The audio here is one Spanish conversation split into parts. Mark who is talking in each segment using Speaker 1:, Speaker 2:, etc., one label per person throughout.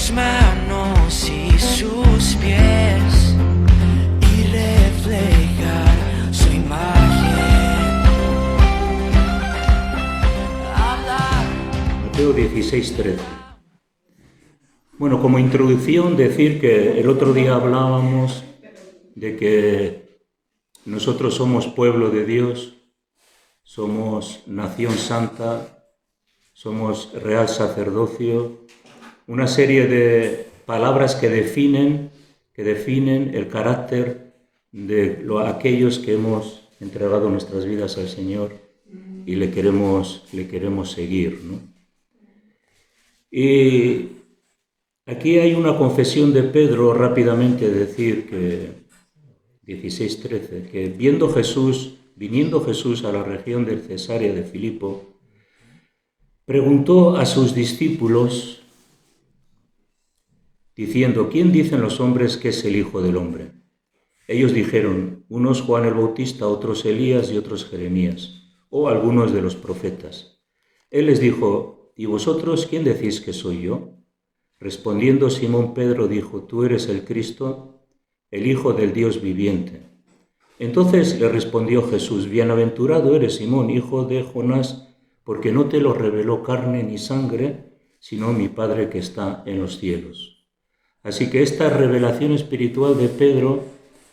Speaker 1: sus manos y sus pies y reflejar su imagen.
Speaker 2: Mateo 16:13. Bueno, como introducción decir que el otro día hablábamos de que nosotros somos pueblo de Dios, somos nación santa, somos real sacerdocio, una serie de palabras que definen el carácter de aquellos que hemos entregado nuestras vidas al Señor y le queremos seguir, ¿no? Y aquí hay una confesión de Pedro, rápidamente decir que 16:13, que viniendo Jesús a la región de Cesarea de Filipo, preguntó a sus discípulos diciendo: ¿quién dicen los hombres que es el Hijo del Hombre? Ellos dijeron: unos Juan el Bautista, otros Elías y otros Jeremías, o algunos de los profetas. Él les dijo: ¿y vosotros quién decís que soy yo? Respondiendo Simón Pedro dijo: tú eres el Cristo, el Hijo del Dios viviente. Entonces le respondió Jesús: bienaventurado eres Simón, hijo de Jonás, porque no te lo reveló carne ni sangre, sino mi Padre que está en los cielos. Así que esta revelación espiritual de Pedro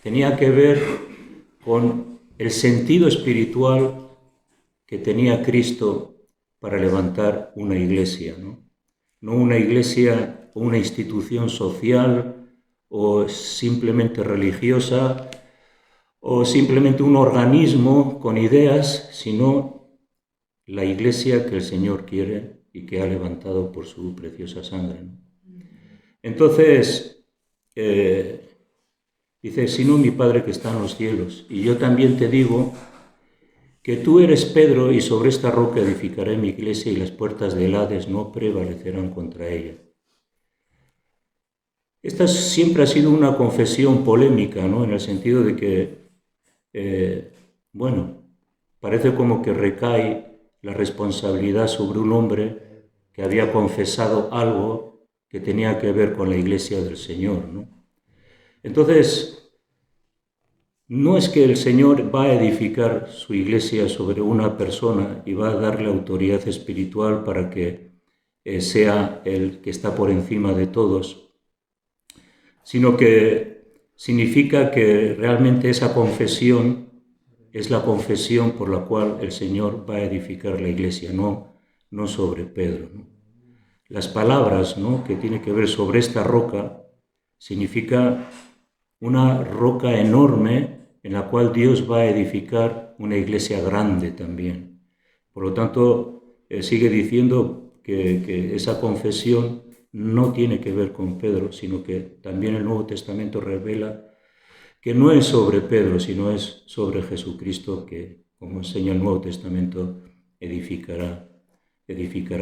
Speaker 2: tenía que ver con el sentido espiritual que tenía Cristo para levantar una iglesia, ¿no? No una iglesia o una institución social o simplemente religiosa o simplemente un organismo con ideas, sino la iglesia que el Señor quiere y que ha levantado por su preciosa sangre, ¿no? Entonces, dice: sino mi Padre que está en los cielos. Y yo también te digo que tú eres Pedro, y sobre esta roca edificaré mi iglesia, y las puertas del Hades no prevalecerán contra ella. Esta siempre ha sido una confesión polémica, ¿no? En el sentido de que, parece como que recae la responsabilidad sobre un hombre que había confesado algo que tenía que ver con la iglesia del Señor, ¿no? Entonces, no es que el Señor va a edificar su iglesia sobre una persona y va a darle autoridad espiritual para que sea el que está por encima de todos, sino que significa que realmente esa confesión es la confesión por la cual el Señor va a edificar la iglesia, no sobre Pedro, ¿no? Las palabras, ¿no?, que tiene que ver sobre esta roca, significa una roca enorme en la cual Dios va a edificar una iglesia grande también. Por lo tanto, sigue diciendo que esa confesión no tiene que ver con Pedro, sino que también el Nuevo Testamento revela que no es sobre Pedro, sino es sobre Jesucristo, que, como enseña el Nuevo Testamento, edificará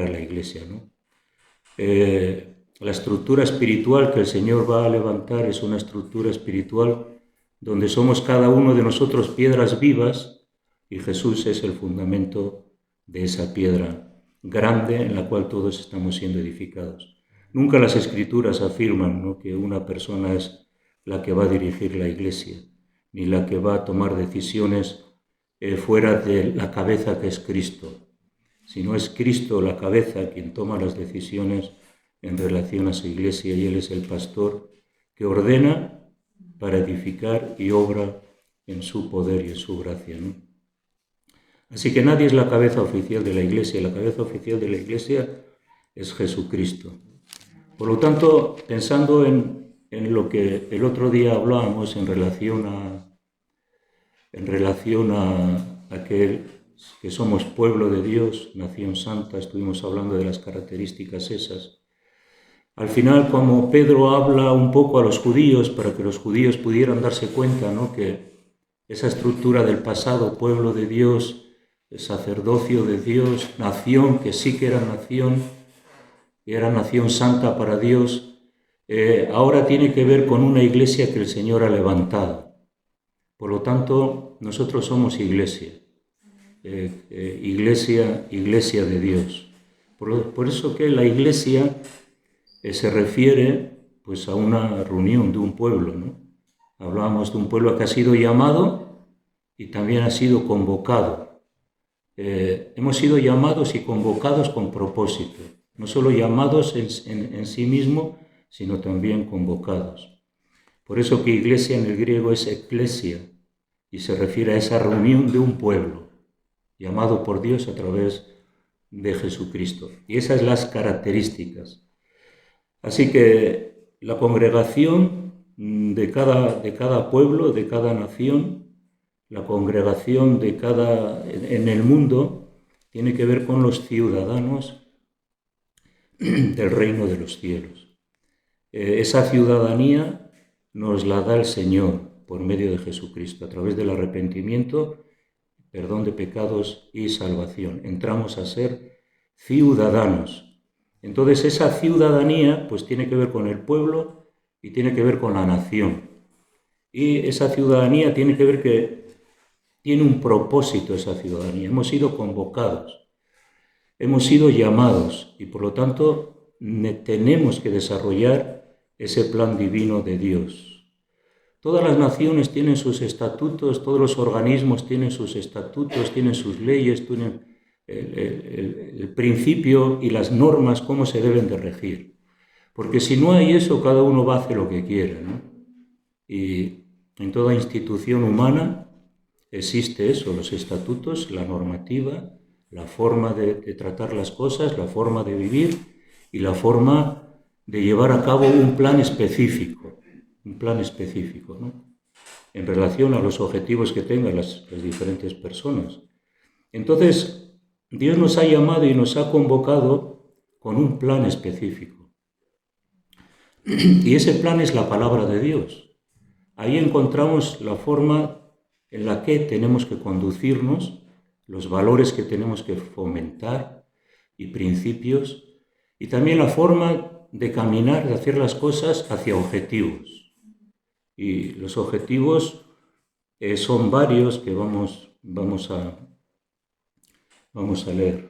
Speaker 2: la iglesia, ¿no? La estructura espiritual que el Señor va a levantar es una estructura espiritual donde somos cada uno de nosotros piedras vivas, y Jesús es el fundamento de esa piedra grande en la cual todos estamos siendo edificados. Nunca las Escrituras afirman, ¿no?, que una persona es la que va a dirigir la iglesia, ni la que va a tomar decisiones fuera de la cabeza que es Cristo, sino es Cristo la cabeza quien toma las decisiones en relación a su iglesia, y Él es el pastor que ordena para edificar y obra en su poder y en su gracia, ¿no? Así que nadie es la cabeza oficial de la iglesia. La cabeza oficial de la iglesia es Jesucristo. Por lo tanto, pensando en lo que el otro día hablábamos en relación a aquel que somos pueblo de Dios, nación santa, estuvimos hablando de las características esas. Al final, como Pedro habla un poco a los judíos para que los judíos pudieran darse cuenta, ¿no?, que esa estructura del pasado, pueblo de Dios, sacerdocio de Dios, nación que sí que era nación santa para Dios, ahora tiene que ver con una iglesia que el Señor ha levantado. Por lo tanto, nosotros somos iglesia, iglesia de Dios. Por eso que la iglesia se refiere pues a una reunión de un pueblo, ¿no? Hablábamos de un pueblo que ha sido llamado y también ha sido convocado. Hemos sido llamados y convocados con propósito, no solo llamados en sí mismo, sino también convocados. Por eso que iglesia en el griego es eclesia y se refiere a esa reunión de un pueblo llamado por Dios a través de Jesucristo. Y esas son las características. Así que la congregación de cada pueblo, de cada nación, la congregación en el mundo tiene que ver con los ciudadanos del reino de los cielos. Esa ciudadanía nos la da el Señor por medio de Jesucristo, a través del arrepentimiento, perdón de pecados y salvación. Entramos a ser ciudadanos. Entonces esa ciudadanía pues tiene que ver con el pueblo y tiene que ver con la nación. Y esa ciudadanía tiene que ver que tiene un propósito esa ciudadanía. Hemos sido convocados, hemos sido llamados y por lo tanto tenemos que desarrollar ese plan divino de Dios. Todas las naciones tienen sus estatutos, todos los organismos tienen sus estatutos, tienen sus leyes, tienen el principio y las normas, cómo se deben de regir. Porque si no hay eso, cada uno va a hacer lo que quiera, ¿no? Y en toda institución humana existe eso, los estatutos, la normativa, la forma de tratar las cosas, la forma de vivir y la forma de llevar a cabo un plan específico, ¿no? En relación a los objetivos que tengan las diferentes personas. Entonces, Dios nos ha llamado y nos ha convocado con un plan específico. Y ese plan es la palabra de Dios. Ahí encontramos la forma en la que tenemos que conducirnos, los valores que tenemos que fomentar y principios, y también la forma de caminar, de hacer las cosas hacia objetivos. Y los objetivos son varios que vamos a leer.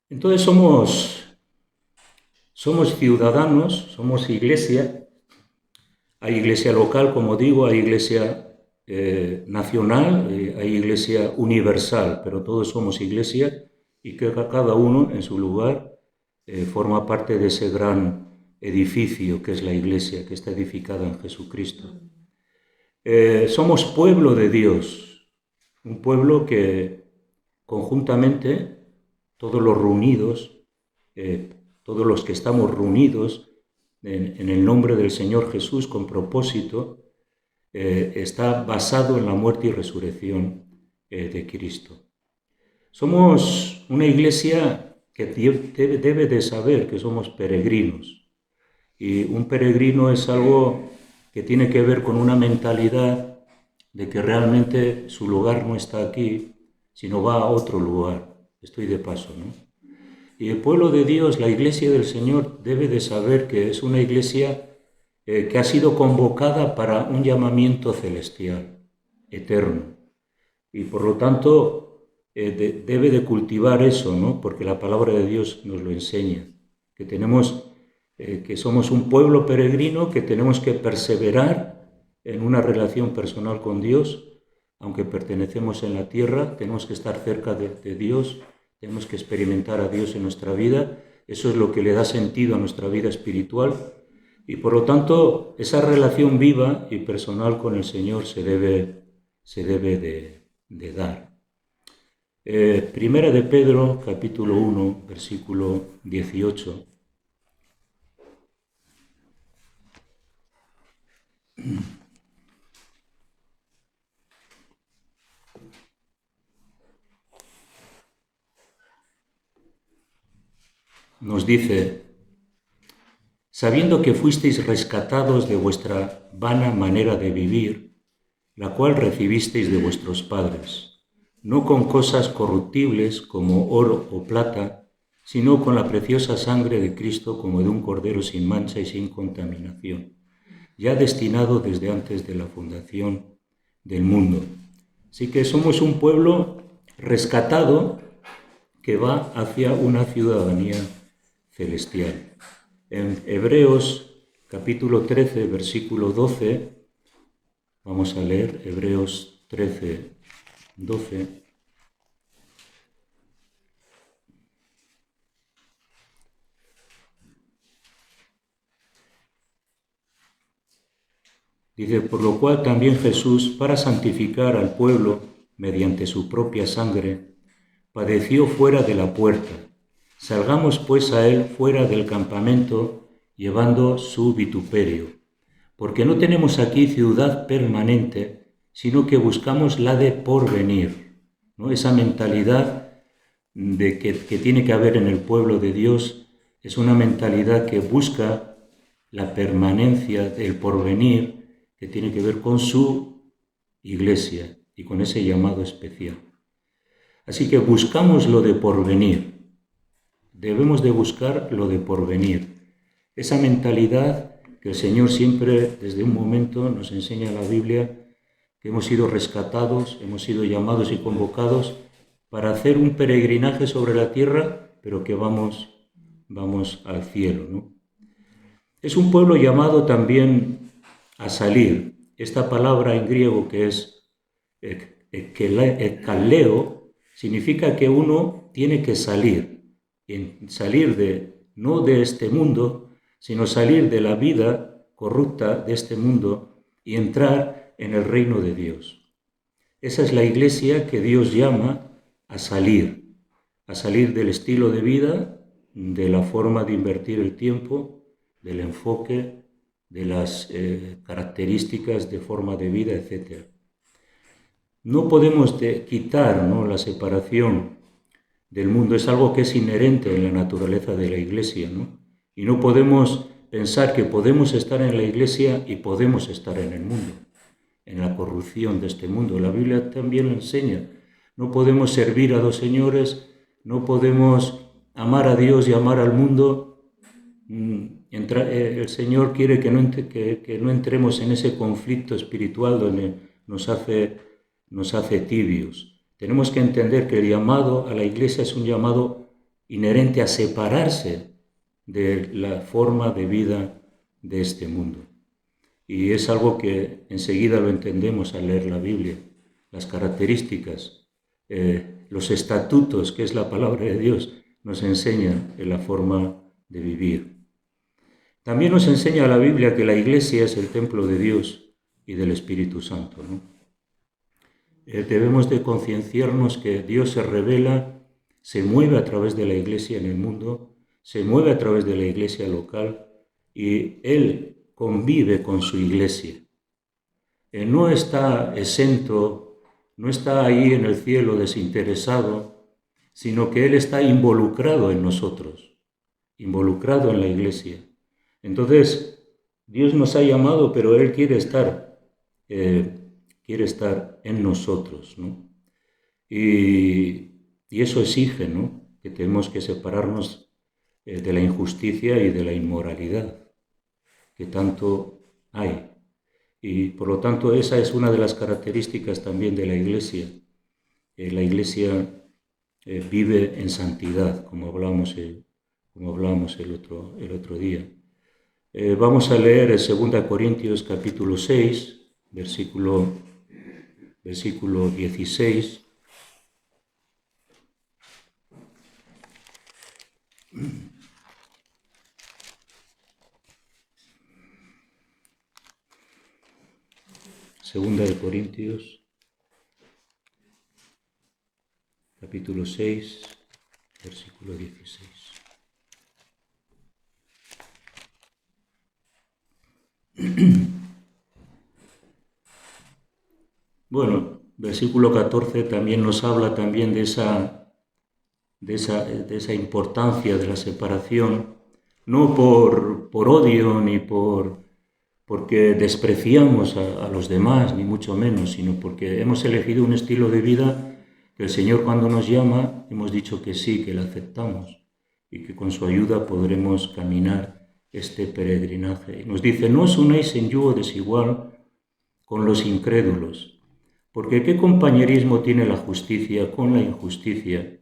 Speaker 2: Entonces somos ciudadanos, somos iglesia. Hay iglesia local, como digo, hay iglesia nacional, hay iglesia universal, pero todos somos iglesia y que cada uno en su lugar forma parte de ese gran edificio que es la iglesia, que está edificada en Jesucristo. Somos pueblo de Dios, un pueblo que conjuntamente, todos los reunidos, todos los que estamos reunidos en el nombre del Señor Jesús con propósito, está basado en la muerte y resurrección de Cristo. Somos una iglesia que debe de saber que somos peregrinos. Y un peregrino es algo que tiene que ver con una mentalidad de que realmente su lugar no está aquí, sino va a otro lugar. Estoy de paso, ¿no? Y el pueblo de Dios, la iglesia del Señor, debe de saber que es una iglesia que ha sido convocada para un llamamiento celestial, eterno. Y por lo tanto debe de cultivar eso, ¿no? Porque la palabra de Dios nos lo enseña, que somos un pueblo peregrino, que tenemos que perseverar en una relación personal con Dios, aunque pertenecemos en la tierra, tenemos que estar cerca de Dios, tenemos que experimentar a Dios en nuestra vida, eso es lo que le da sentido a nuestra vida espiritual, y por lo tanto esa relación viva y personal con el Señor se debe de dar. Primera de Pedro, capítulo 1, versículo 18. Nos dice: sabiendo que fuisteis rescatados de vuestra vana manera de vivir, la cual recibisteis de vuestros padres, no con cosas corruptibles como oro o plata, sino con la preciosa sangre de Cristo como de un cordero sin mancha y sin contaminación, ya destinado desde antes de la fundación del mundo. Así que somos un pueblo rescatado que va hacia una ciudadanía celestial. En Hebreos capítulo 13, versículo 12, vamos a leer Hebreos 13, 12. Dice, por lo cual también Jesús, para santificar al pueblo mediante su propia sangre, padeció fuera de la puerta. Salgamos pues a él fuera del campamento, llevando su vituperio. Porque no tenemos aquí ciudad permanente, sino que buscamos la de porvenir, ¿no? Esa mentalidad de que tiene que haber en el pueblo de Dios es una mentalidad que busca la permanencia del porvenir, que tiene que ver con su iglesia y con ese llamado especial. Así que buscamos lo de porvenir. Debemos de buscar lo de porvenir. Esa mentalidad que el Señor siempre, desde un momento, nos enseña en la Biblia, que hemos sido rescatados, hemos sido llamados y convocados para hacer un peregrinaje sobre la tierra, pero que vamos al cielo, ¿no? Es un pueblo llamado también a salir. Esta palabra en griego que es ekaleo significa que uno tiene que salir, no de este mundo, sino salir de la vida corrupta de este mundo y entrar en el reino de Dios. Esa es la iglesia que Dios llama a salir del estilo de vida, de la forma de invertir el tiempo, del enfoque, de las características de forma de vida, etc. No podemos quitar, ¿no?, la separación del mundo. Es algo que es inherente en la naturaleza de la iglesia, ¿no? Y no podemos pensar que podemos estar en la iglesia y podemos estar en el mundo, en la corrupción de este mundo. La Biblia también lo enseña. No podemos servir a dos señores, no podemos amar a Dios y amar al mundo. El Señor quiere que no entremos en ese conflicto espiritual donde nos hace tibios. Tenemos que entender que el llamado a la iglesia es un llamado inherente a separarse de la forma de vida de este mundo. Y es algo que enseguida lo entendemos al leer la Biblia. Las características, los estatutos, que es la palabra de Dios, nos enseñan la forma de vivir. También nos enseña la Biblia que la iglesia es el templo de Dios y del Espíritu Santo, ¿no? Debemos de concienciarnos que Dios se revela, se mueve a través de la iglesia en el mundo, se mueve a través de la iglesia local y Él convive con su iglesia. Él no está exento, no está ahí en el cielo desinteresado, sino que Él está involucrado en nosotros, involucrado en la iglesia. Entonces, Dios nos ha llamado, pero Él quiere estar en nosotros, ¿no? Y eso exige, ¿no?, que tenemos que separarnos de la injusticia y de la inmoralidad que tanto hay. Y por lo tanto esa es una de las características también de la iglesia. La iglesia vive en santidad, como hablamos el otro día. Vamos a leer el 2 Corintios capítulo 6, versículo 16. Segunda de Corintios, capítulo 6, versículo 16. Bueno, versículo 14 también nos habla también de esa importancia de la separación, no por odio ni porque despreciamos a los demás, ni mucho menos, sino porque hemos elegido un estilo de vida que el Señor, cuando nos llama, hemos dicho que sí, que le aceptamos y que con su ayuda podremos caminar este peregrinaje. Y nos dice, no os unáis en yugo desigual con los incrédulos, porque ¿qué compañerismo tiene la justicia con la injusticia?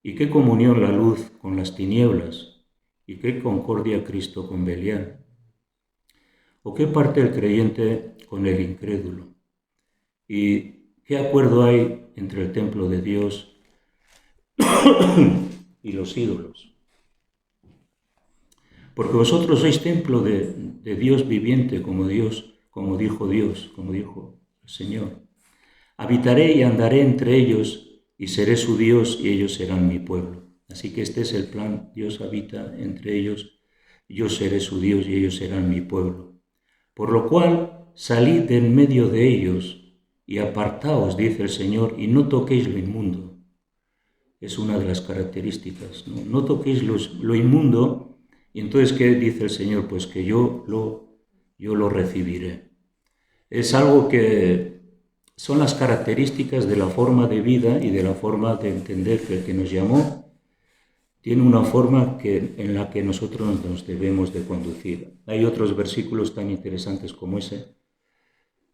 Speaker 2: ¿Y qué comunión la luz con las tinieblas? ¿Y qué concordia Cristo con Belial? ¿O qué parte el creyente con el incrédulo? ¿Y qué acuerdo hay entre el templo de Dios y los ídolos? Porque vosotros sois templo de Dios viviente, como dijo el Señor. Habitaré y andaré entre ellos y seré su Dios y ellos serán mi pueblo. Así que este es el plan. Dios habita entre ellos, yo seré su Dios y ellos serán mi pueblo. Por lo cual, salid de en medio de ellos y apartaos, dice el Señor, y no toquéis lo inmundo. Es una de las características, ¿no? No toquéis lo inmundo. Y entonces, ¿qué dice el Señor? Pues que yo lo recibiré. Es algo que son las características de la forma de vida y de la forma de entender que el que nos llamó tiene una forma en la que nosotros nos debemos de conducir. Hay otros versículos tan interesantes como ese,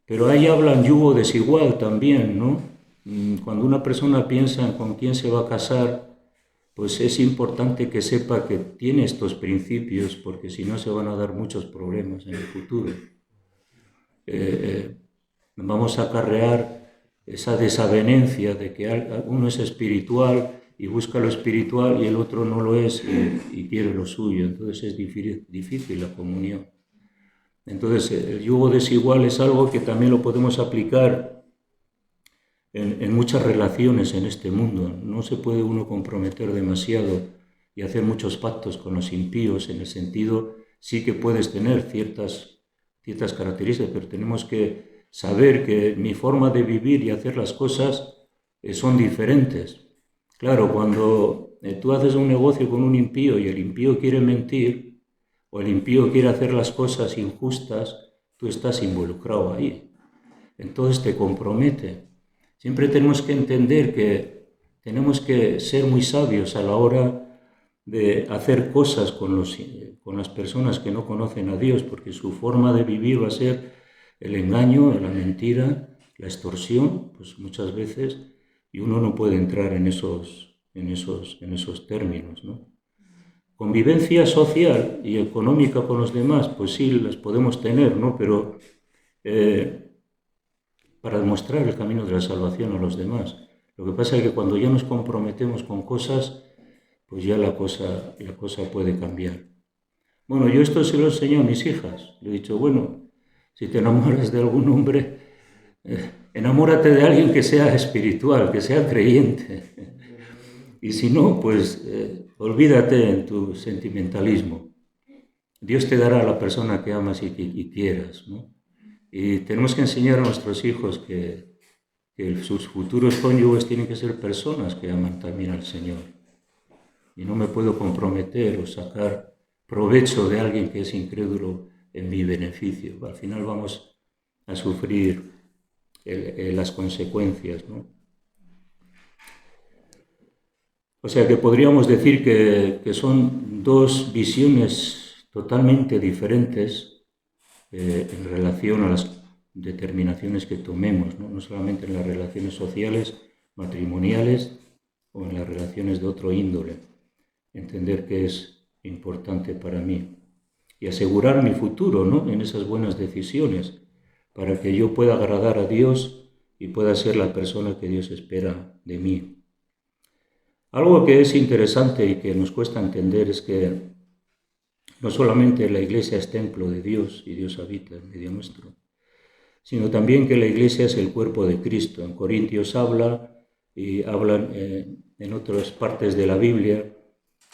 Speaker 2: pero ahí hablan yugo desigual también, ¿no? Cuando una persona piensa en con quién se va a casar, pues es importante que sepa que tiene estos principios, porque si no se van a dar muchos problemas en el futuro. Vamos a acarrear esa desavenencia de que uno es espiritual y busca lo espiritual y el otro no lo es y quiere lo suyo. Entonces es difícil la comunión. Entonces el yugo desigual es algo que también lo podemos aplicar en muchas relaciones en este mundo. No se puede uno comprometer demasiado y hacer muchos pactos con los impíos, en el sentido, sí que puedes tener ciertas características, pero tenemos que saber que mi forma de vivir y hacer las cosas son diferentes. Claro, cuando tú haces un negocio con un impío y el impío quiere mentir o el impío quiere hacer las cosas injustas, tú estás involucrado ahí. Entonces te compromete. Siempre tenemos que entender que tenemos que ser muy sabios a la hora de hacer cosas con las personas que no conocen a Dios, porque su forma de vivir va a ser el engaño, la mentira, la extorsión, pues muchas veces, y uno no puede entrar en esos términos, ¿no? Convivencia social y económica con los demás, pues sí, las podemos tener, ¿no? Pero para demostrar el camino de la salvación a los demás. Lo que pasa es que cuando ya nos comprometemos con cosas, pues ya la cosa puede cambiar. Bueno, yo esto se lo enseño a mis hijas. Le he dicho, bueno, si te enamoras de algún hombre, enamórate de alguien que sea espiritual, que sea creyente. Y si no, pues olvídate en tu sentimentalismo. Dios te dará a la persona que amas y quieras, ¿no? Y tenemos que enseñar a nuestros hijos que sus futuros cónyuges tienen que ser personas que aman también al Señor. Y no me puedo comprometer o sacar provecho de alguien que es incrédulo en mi beneficio. Al final vamos a sufrir las consecuencias, ¿no? O sea que podríamos decir que son dos visiones totalmente diferentes en relación a las determinaciones que tomemos, ¿no? No solamente en las relaciones sociales, matrimoniales o en las relaciones de otro índole. Entender que es importante para mí y asegurar mi futuro, ¿no? En esas buenas decisiones, para que yo pueda agradar a Dios y pueda ser la persona que Dios espera de mí. Algo que es interesante y que nos cuesta entender es que no solamente la Iglesia es templo de Dios y Dios habita en medio nuestro, sino también que la Iglesia es el cuerpo de Cristo. En Corintios hablan en otras partes de la Biblia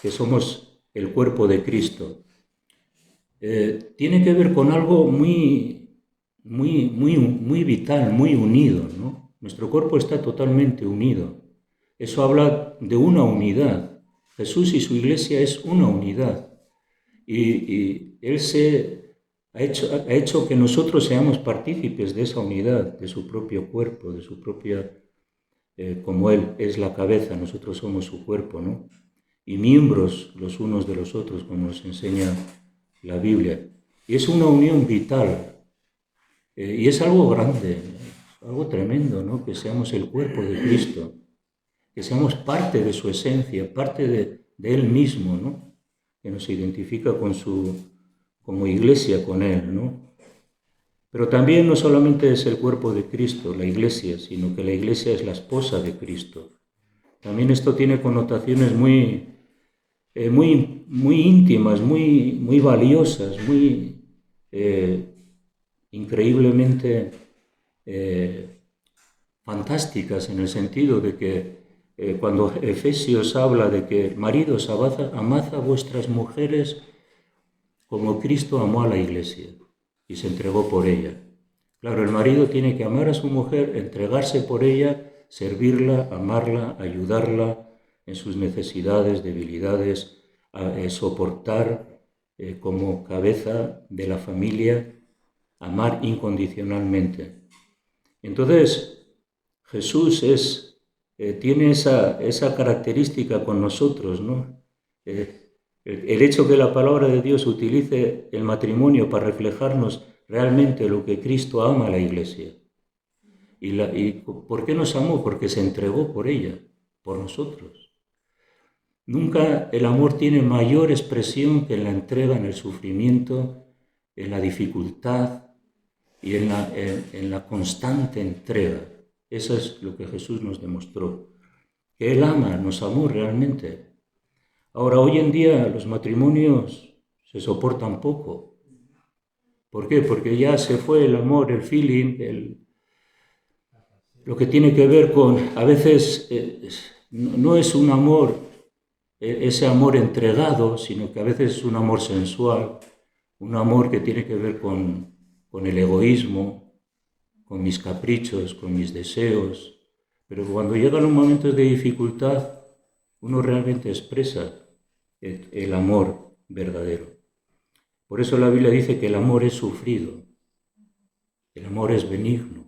Speaker 2: que somos el cuerpo de Cristo. Tiene que ver con algo muy vital, muy unido, ¿no? Nuestro cuerpo está totalmente unido. Eso habla de una unidad. Jesús y su Iglesia es una unidad. Y Él ha hecho que nosotros seamos partícipes de esa unidad, de su propio cuerpo, de su propia... como Él es la cabeza, nosotros somos su cuerpo, ¿no? Y miembros los unos de los otros, como nos enseña la Biblia. Y es una unión vital. Y es algo grande, algo tremendo, ¿no? Que seamos el cuerpo de Cristo, que seamos parte de su esencia, parte de Él mismo, ¿no? Que nos identifica como iglesia con Él, ¿no? Pero también no solamente es el cuerpo de Cristo, la iglesia, sino que la iglesia es la esposa de Cristo. También esto tiene connotaciones muy íntimas, muy valiosas, muy increíblemente fantásticas, en el sentido de que cuando Efesios habla de que maridos, amad a vuestras mujeres como Cristo amó a la iglesia y se entregó por ella. Claro, el marido tiene que amar a su mujer, entregarse por ella, servirla, amarla, ayudarla en sus necesidades, debilidades, soportar como cabeza de la familia, amar incondicionalmente. Entonces, Jesús tiene esa característica con nosotros, ¿no? El hecho que la palabra de Dios utilice el matrimonio para reflejarnos realmente lo que Cristo ama a la iglesia. ¿Y por qué nos amó? Porque se entregó por ella, por nosotros. Nunca el amor tiene mayor expresión que en la entrega, en el sufrimiento, en la dificultad y en la constante entrega. Eso es lo que Jesús nos demostró. Que Él ama, nos amó realmente. Ahora, hoy en día los matrimonios se soportan poco. ¿Por qué? Porque ya se fue el amor, el feeling, lo que tiene que ver con, a veces no es un amor, ese amor entregado, sino que a veces es un amor sensual, un amor que tiene que ver con el egoísmo, con mis caprichos, con mis deseos. Pero cuando llegan los momentos de dificultad, uno realmente expresa el amor verdadero. Por eso la Biblia dice que el amor es sufrido, el amor es benigno,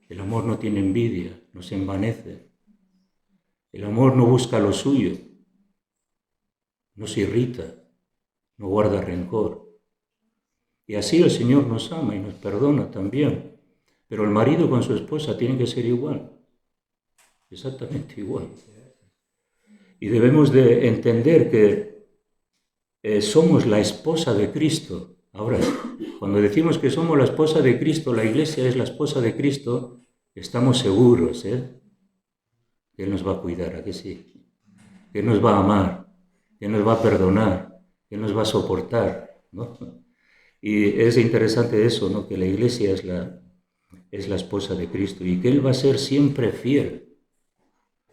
Speaker 2: el amor no tiene envidia, no se envanece, el amor no busca lo suyo, no se irrita, no guarda rencor. Y así el Señor nos ama y nos perdona también. Pero el marido con su esposa tiene que ser igual, exactamente igual. Y debemos de entender que somos la esposa de Cristo. Ahora, cuando decimos que somos la esposa de Cristo, la iglesia es la esposa de Cristo, estamos seguros, que Él nos va a cuidar, ¿a que sí? Que Él nos va a amar, que Él nos va a perdonar, que Él nos va a soportar, ¿no? Y es interesante eso, ¿no? Que la iglesia es la esposa de Cristo y que Él va a ser siempre fiel.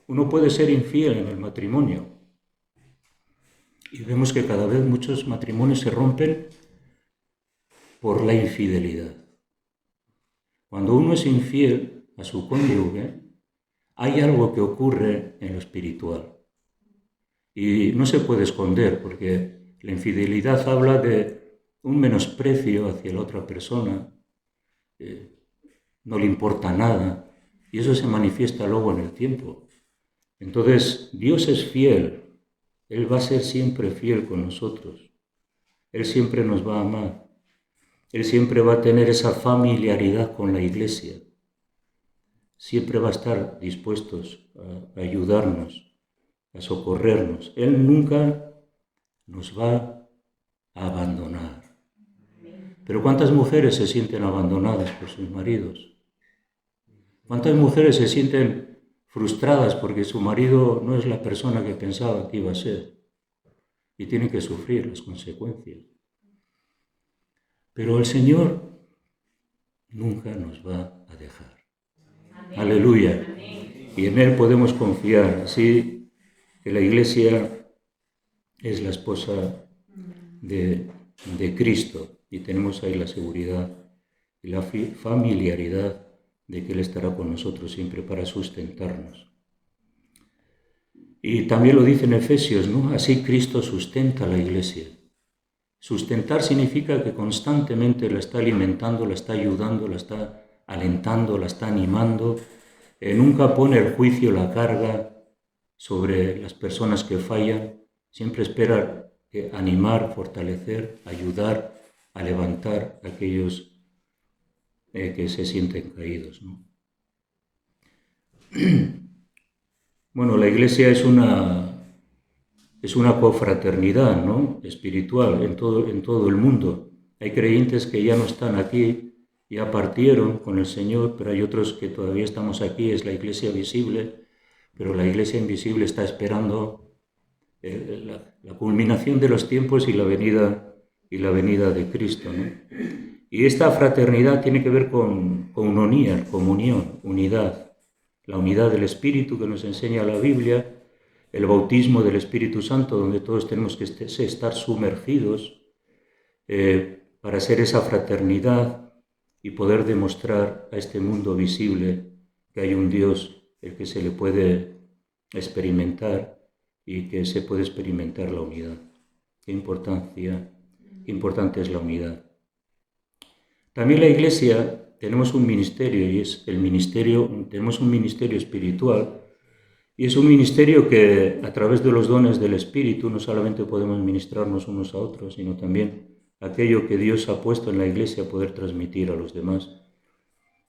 Speaker 2: Uno puede ser infiel en el matrimonio. Y vemos que cada vez muchos matrimonios se rompen por la infidelidad. Cuando uno es infiel a su cónyuge, hay algo que ocurre en lo espiritual. Y no se puede esconder, porque la infidelidad habla de un menosprecio hacia la otra persona, no le importa nada, y eso se manifiesta luego en el tiempo. Entonces, Dios es fiel. Él va a ser siempre fiel con nosotros. Él siempre nos va a amar. Él siempre va a tener esa familiaridad con la iglesia. Siempre va a estar dispuesto a ayudarnos, a socorrernos. Él nunca nos va a abandonar. Pero ¿cuántas mujeres se sienten abandonadas por sus maridos? ¿Cuántas mujeres se sienten frustradas porque su marido no es la persona que pensaba que iba a ser y tienen que sufrir las consecuencias? Pero el Señor nunca nos va a dejar. Amén. Aleluya. Amén. Y en Él podemos confiar. Así que la iglesia es la esposa de Cristo y tenemos ahí la seguridad y la familiaridad de que Él estará con nosotros siempre para sustentarnos. Y también lo dice en Efesios, ¿no? Así Cristo sustenta a la iglesia. Sustentar significa que constantemente la está alimentando, la está ayudando, la está alentando, la está animando. Nunca pone el juicio, la carga sobre las personas que fallan. Siempre espera que animar, fortalecer, ayudar a levantar a aquellos que se sienten caídos, ¿no? Bueno, la Iglesia es una confraternidad, ¿no?, espiritual en todo el mundo. Hay creyentes que ya no están aquí, ya partieron con el Señor, pero hay otros que todavía estamos aquí. Es la Iglesia visible, pero la Iglesia invisible está esperando la culminación de los tiempos y la venida de Cristo, ¿no? Y esta fraternidad tiene que ver con unidad, comunión, unidad, la unidad del Espíritu que nos enseña la Biblia, el bautismo del Espíritu Santo, donde todos tenemos que estar sumergidos para ser esa fraternidad y poder demostrar a este mundo visible que hay un Dios el que se le puede experimentar y que se puede experimentar la unidad. Qué importante es la unidad. También la Iglesia tenemos un ministerio y tenemos un ministerio espiritual. Y es un ministerio que a través de los dones del Espíritu no solamente podemos ministrarnos unos a otros, sino también aquello que Dios ha puesto en la Iglesia a poder transmitir a los demás,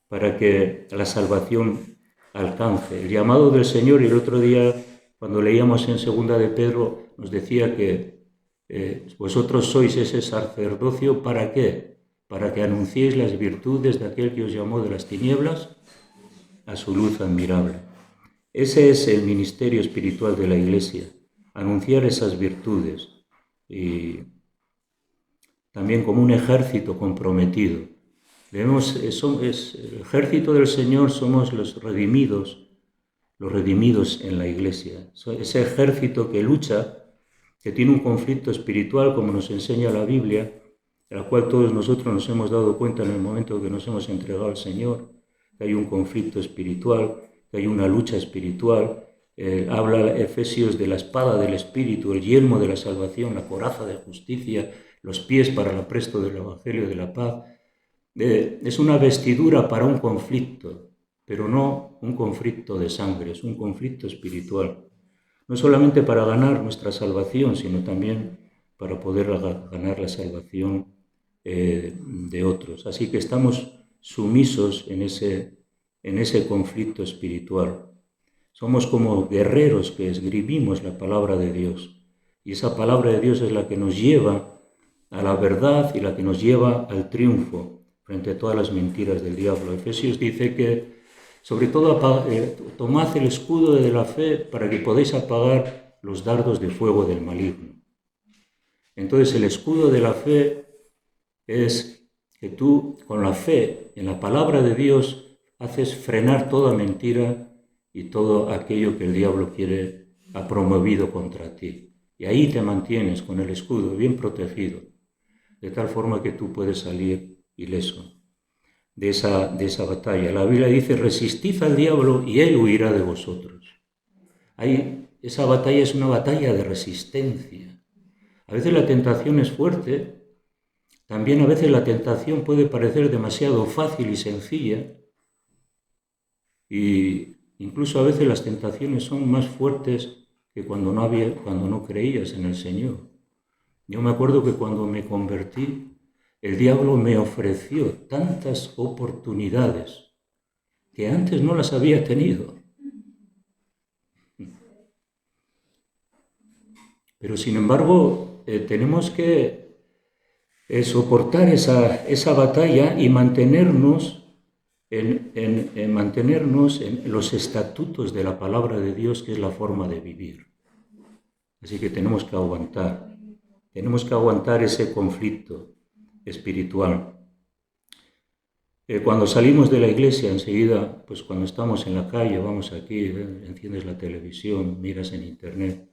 Speaker 2: para que la salvación alcance. El llamado del Señor, y el otro día cuando leíamos en 2 de Pedro, nos decía que vosotros sois ese sacerdocio, ¿para qué? Para que anunciéis las virtudes de aquel que os llamó de las tinieblas a su luz admirable. Ese es el ministerio espiritual de la Iglesia, anunciar esas virtudes, y también como un ejército comprometido. El ejército del Señor somos los redimidos en la Iglesia. Ese ejército que lucha, que tiene un conflicto espiritual, como nos enseña la Biblia, de la cual todos nosotros nos hemos dado cuenta en el momento que nos hemos entregado al Señor, que hay un conflicto espiritual, que hay una lucha espiritual. Habla Efesios de la espada del Espíritu, el yelmo de la salvación, la coraza de justicia, los pies para el apresto del Evangelio de la paz. Es una vestidura para un conflicto, pero no un conflicto de sangre, es un conflicto espiritual. No solamente para ganar nuestra salvación, sino también para poder ganar la salvación de otros. Así que estamos sumisos en ese conflicto espiritual. Somos como guerreros que esgrimimos la palabra de Dios. Y esa palabra de Dios es la que nos lleva a la verdad y la que nos lleva al triunfo frente a todas las mentiras del diablo. Efesios dice que, sobre todo, tomad el escudo de la fe para que podáis apagar los dardos de fuego del maligno. Entonces, el escudo de la fe es que tú, con la fe en la palabra de Dios, haces frenar toda mentira y todo aquello que el diablo ha promovido contra ti. Y ahí te mantienes con el escudo bien protegido, de tal forma que tú puedes salir ileso de esa batalla. La Biblia dice: resistid al diablo y él huirá de vosotros. Esa batalla es una batalla de resistencia. A veces la tentación es fuerte, también a veces la tentación puede parecer demasiado fácil y sencilla, y incluso a veces las tentaciones son más fuertes que cuando no creías en el Señor. Yo me acuerdo que cuando me convertí, el diablo me ofreció tantas oportunidades que antes no las había tenido. Pero sin embargo, tenemos que soportar esa batalla y mantenernos en los estatutos de la palabra de Dios, que es la forma de vivir. Así que tenemos que aguantar ese conflicto espiritual. Cuando salimos de la iglesia, enseguida, pues cuando estamos en la calle, vamos aquí, enciendes la televisión, miras en internet,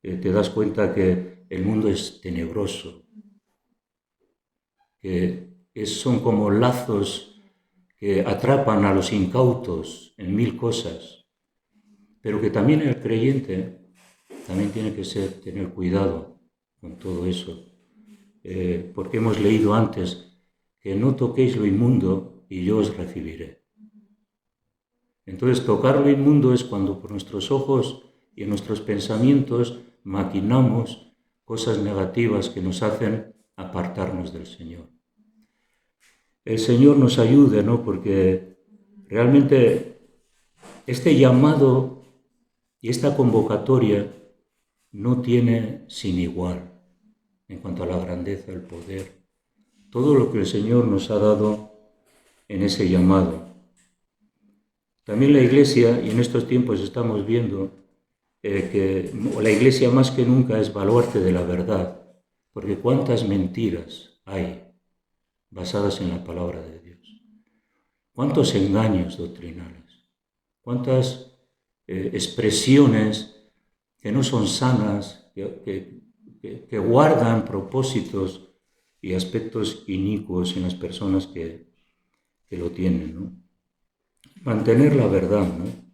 Speaker 2: te das cuenta que el mundo es tenebroso, que son como lazos que atrapan a los incautos en mil cosas, pero que también el creyente también tiene que tener cuidado con todo eso, porque hemos leído antes que no toquéis lo inmundo y yo os recibiré. Entonces, tocar lo inmundo es cuando por nuestros ojos y en nuestros pensamientos maquinamos cosas negativas que nos hacen apartarnos del Señor. El Señor nos ayude, ¿no? Porque realmente este llamado y esta convocatoria no tiene sin igual en cuanto a la grandeza, el poder, todo lo que el Señor nos ha dado en ese llamado. También la Iglesia, y en estos tiempos estamos viendo que la Iglesia más que nunca es baluarte de la verdad, porque cuántas mentiras hay basadas en la palabra de Dios, cuántos engaños doctrinales, cuántas expresiones que no son sanas, que guardan propósitos y aspectos inicuos en las personas que lo tienen, ¿no? Mantener la verdad, ¿no?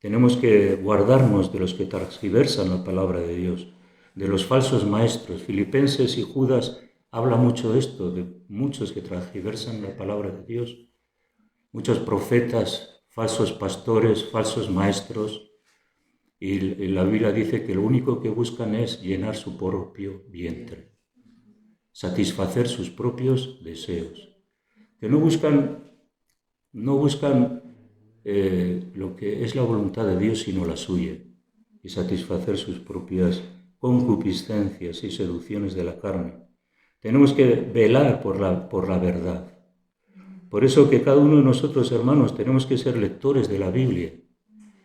Speaker 2: Tenemos que guardarnos de los que transgiversan la palabra de Dios, de los falsos maestros. Filipenses y Judas habla mucho de esto, de muchos que transgiversan la palabra de Dios, muchos profetas, falsos pastores, falsos maestros, y la Biblia dice que lo único que buscan es llenar su propio vientre, satisfacer sus propios deseos, que no buscan lo que es la voluntad de Dios, sino la suya, y satisfacer sus propias concupiscencias y seducciones de la carne. Tenemos que velar por la verdad. Por eso que cada uno de nosotros, hermanos, tenemos que ser lectores de la Biblia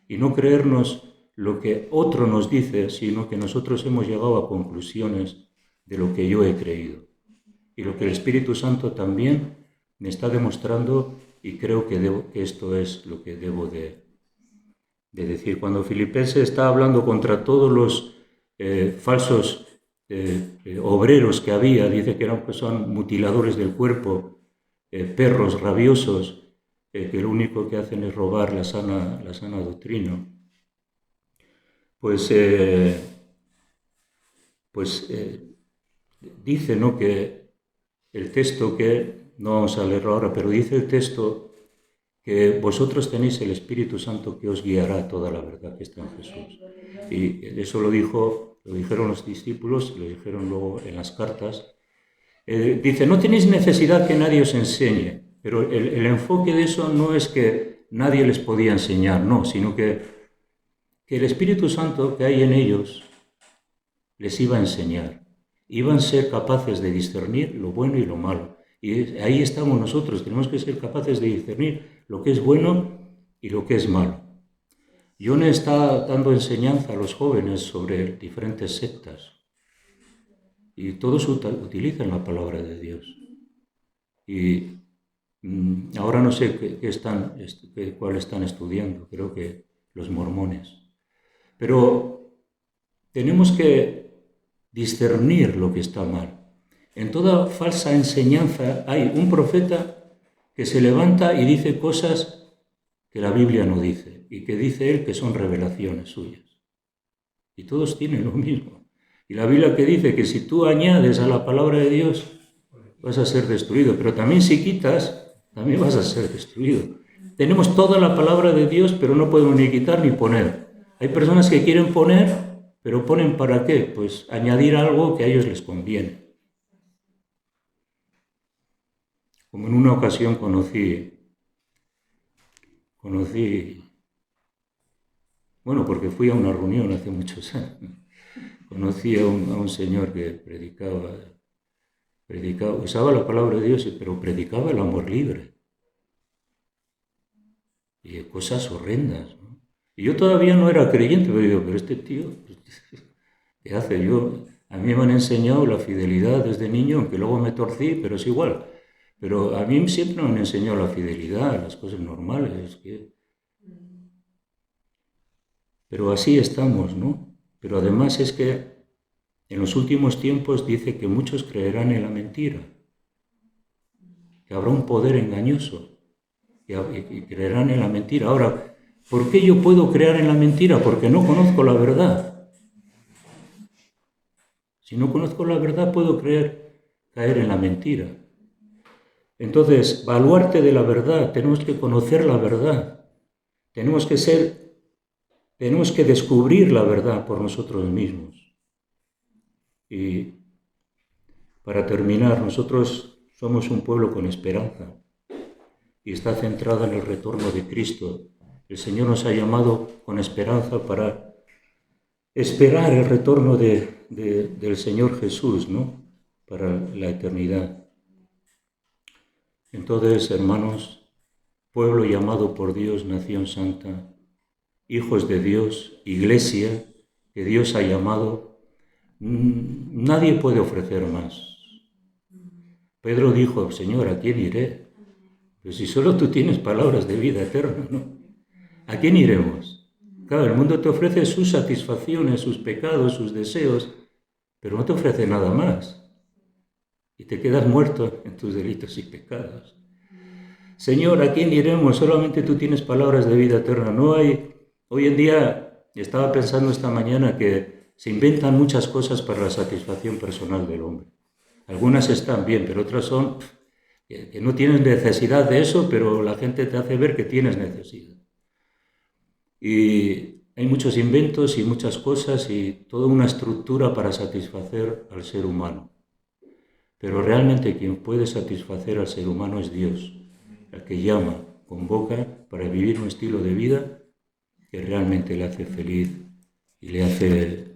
Speaker 2: y no creernos lo que otro nos dice, sino que nosotros hemos llegado a conclusiones de lo que yo he creído. Y lo que el Espíritu Santo también me está demostrando, y creo que esto es lo que debo de decir. Cuando Filipenses está hablando contra todos los falsos obreros que había, dice que son mutiladores del cuerpo, perros rabiosos, que lo único que hacen es robar la sana doctrina. Dice, ¿no?, que el texto que, no vamos a leerlo ahora, pero dice el texto que vosotros tenéis el Espíritu Santo que os guiará a toda la verdad que está en Jesús. Y eso lo dijeron los discípulos, lo dijeron luego en las cartas. Dice, no tenéis necesidad que nadie os enseñe, pero el enfoque de eso no es que nadie les podía enseñar, no, sino que el Espíritu Santo que hay en ellos les iba a enseñar. Iban a ser capaces de discernir lo bueno y lo malo. Y ahí estamos nosotros, tenemos que ser capaces de discernir lo que es bueno y lo que es malo. Yone está dando enseñanza a los jóvenes sobre diferentes sectas. Y todos utilizan la palabra de Dios. Y ahora no sé cuál están estudiando, creo que los mormones. Pero tenemos que discernir lo que está mal. En toda falsa enseñanza hay un profeta que se levanta y dice cosas que la Biblia no dice y que dice él que son revelaciones suyas. Y todos tienen lo mismo. Y la Biblia que dice que si tú añades a la palabra de Dios vas a ser destruido, pero también si quitas, también vas a ser destruido. Tenemos toda la palabra de Dios, pero no podemos ni quitar ni poner. Hay personas que quieren poner, pero ¿ponen para qué? Pues añadir algo que a ellos les conviene. Como en una ocasión conocí, bueno, porque fui a una reunión hace muchos años, conocí a un señor que predicaba, usaba la palabra de Dios, pero predicaba el amor libre. Y cosas horrendas, ¿no? Y yo todavía no era creyente, pero digo, pero este tío, ¿qué hace? A mí me han enseñado la fidelidad desde niño, aunque luego me torcí, pero es igual. Pero a mí siempre me han enseñado la fidelidad, las cosas normales. Pero así estamos, ¿no? Pero además es que en los últimos tiempos dice que muchos creerán en la mentira, que habrá un poder engañoso y creerán en la mentira. Ahora, ¿por qué yo puedo creer en la mentira? Porque no conozco la verdad. Si no conozco la verdad, puedo caer en la mentira. Entonces, baluarte de la verdad, tenemos que conocer la verdad. Tenemos que descubrir la verdad por nosotros mismos. Y para terminar, nosotros somos un pueblo con esperanza y está centrada en el retorno de Cristo. El Señor nos ha llamado con esperanza para esperar el retorno del Señor Jesús, ¿no? Para la eternidad. Entonces, hermanos, pueblo llamado por Dios, nación santa, hijos de Dios, iglesia que Dios ha llamado, nadie puede ofrecer más. Pedro dijo, Señor, ¿a quién iré? Pues si solo tú tienes palabras de vida eterna, ¿no? ¿A quién iremos? Claro, el mundo te ofrece sus satisfacciones, sus pecados, sus deseos, pero no te ofrece nada más. Y te quedas muerto en tus delitos y pecados. Señor, ¿a quién iremos? Solamente tú tienes palabras de vida eterna. No hay... Hoy en día, estaba pensando esta mañana que se inventan muchas cosas para la satisfacción personal del hombre. Algunas están bien, pero otras son que no tienes necesidad de eso, pero la gente te hace ver que tienes necesidad. Y hay muchos inventos y muchas cosas y toda una estructura para satisfacer al ser humano. Pero realmente quien puede satisfacer al ser humano es Dios, el que llama, convoca para vivir un estilo de vida que realmente le hace feliz y le hace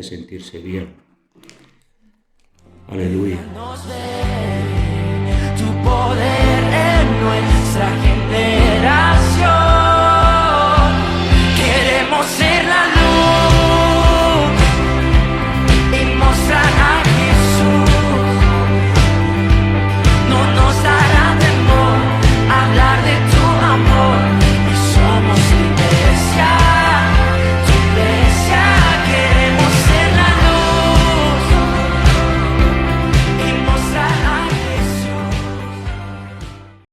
Speaker 2: sentirse bien. Aleluya.
Speaker 1: Tu poder